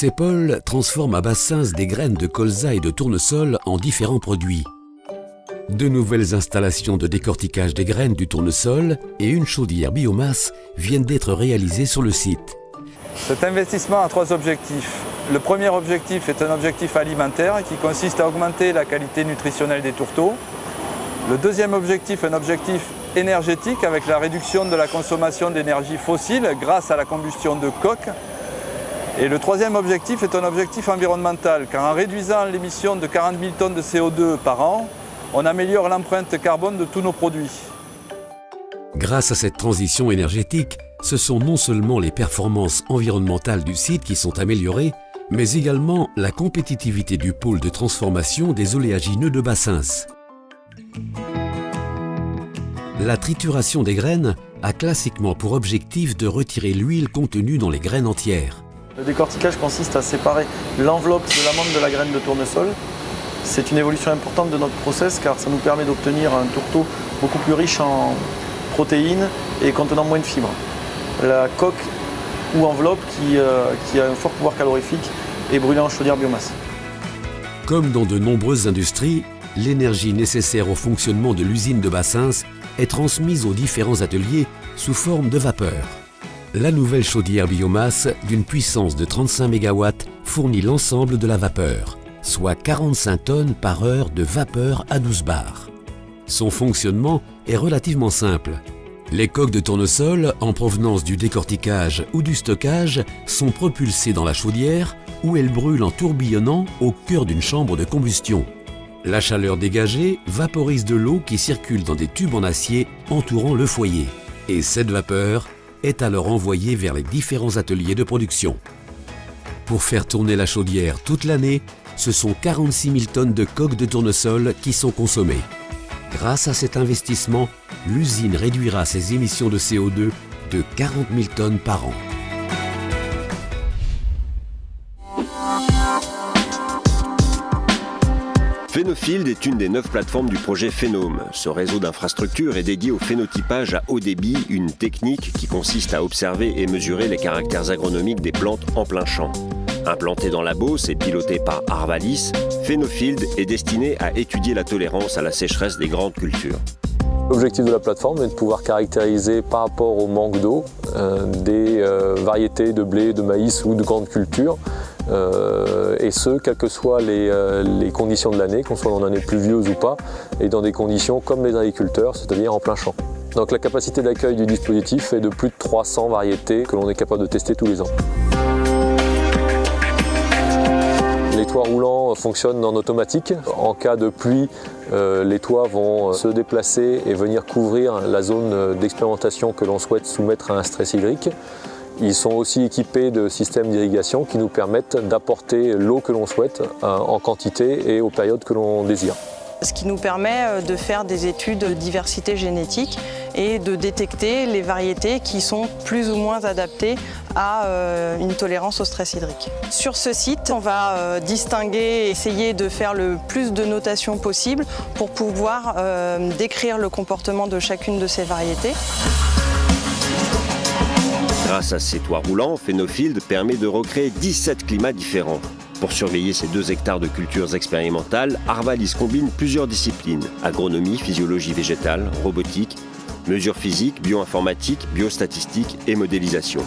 CEPOL transforme à Bassens des graines de colza et de tournesol en différents produits. De nouvelles installations de décortiquage des graines du tournesol et une chaudière biomasse viennent d'être réalisées sur le site. Cet investissement a 3 objectifs. Le premier objectif est un objectif alimentaire qui consiste à augmenter la qualité nutritionnelle des tourteaux. Le deuxième objectif est un objectif énergétique avec la réduction de la consommation d'énergie fossile grâce à la combustion de coques. Et le troisième objectif est un objectif environnemental car en réduisant l'émission de 40 000 tonnes de CO2 par an, on améliore l'empreinte carbone de tous nos produits. Grâce à cette transition énergétique, ce sont non seulement les performances environnementales du site qui sont améliorées, mais également la compétitivité du pôle de transformation des oléagineux de Bassens. La trituration des graines a classiquement pour objectif de retirer l'huile contenue dans les graines entières. Le décortiquage consiste à séparer l'enveloppe de l'amande de la graine de tournesol. C'est une évolution importante de notre process car ça nous permet d'obtenir un tourteau beaucoup plus riche en protéines et contenant moins de fibres. La coque ou enveloppe qui a un fort pouvoir calorifique est brûlée en chaudière biomasse. Comme dans de nombreuses industries, l'énergie nécessaire au fonctionnement de l'usine de Bassens est transmise aux différents ateliers sous forme de vapeur. La nouvelle chaudière biomasse d'une puissance de 35 MW fournit l'ensemble de la vapeur, soit 45 tonnes par heure de vapeur à 12 bars. Son fonctionnement est relativement simple. Les coques de tournesol, en provenance du décortiquage ou du stockage, sont propulsées dans la chaudière où elles brûlent en tourbillonnant au cœur d'une chambre de combustion. La chaleur dégagée vaporise de l'eau qui circule dans des tubes en acier entourant le foyer. Et cette vapeur est alors envoyée vers les différents ateliers de production. Pour faire tourner la chaudière toute l'année, ce sont 46 000 tonnes de coques de tournesol qui sont consommées. Grâce à cet investissement, l'usine réduira ses émissions de CO2 de 40 000 tonnes par an. Phénofield est une des 9 plateformes du projet Phénome. Ce réseau d'infrastructures est dédié au phénotypage à haut débit, une technique qui consiste à observer et mesurer les caractères agronomiques des plantes en plein champ. Implanté dans la Beauce et piloté par Arvalis, Phénofield est destiné à étudier la tolérance à la sécheresse des grandes cultures. L'objectif de la plateforme est de pouvoir caractériser par rapport au manque d'eau des variétés de blé, de maïs ou de grandes cultures, et ce, quelles que soient les conditions de l'année, qu'on soit en année pluvieuse ou pas, et dans des conditions comme les agriculteurs, c'est-à-dire en plein champ. Donc la capacité d'accueil du dispositif est de plus de 300 variétés que l'on est capable de tester tous les ans. Les toits roulants fonctionnent en automatique. En cas de pluie, les toits vont se déplacer et venir couvrir la zone d'expérimentation que l'on souhaite soumettre à un stress hydrique. Ils sont aussi équipés de systèmes d'irrigation qui nous permettent d'apporter l'eau que l'on souhaite en quantité et aux périodes que l'on désire. Ce qui nous permet de faire des études de diversité génétique et de détecter les variétés qui sont plus ou moins adaptées à une tolérance au stress hydrique. Sur ce site, on va distinguer et essayer de faire le plus de notation possible pour pouvoir décrire le comportement de chacune de ces variétés. Grâce à ces toits roulants, Phénofield permet de recréer 17 climats différents. Pour surveiller ces 2 hectares de cultures expérimentales, Arvalis combine plusieurs disciplines, agronomie, physiologie végétale, robotique, mesures physiques, bioinformatique, biostatistique et modélisation.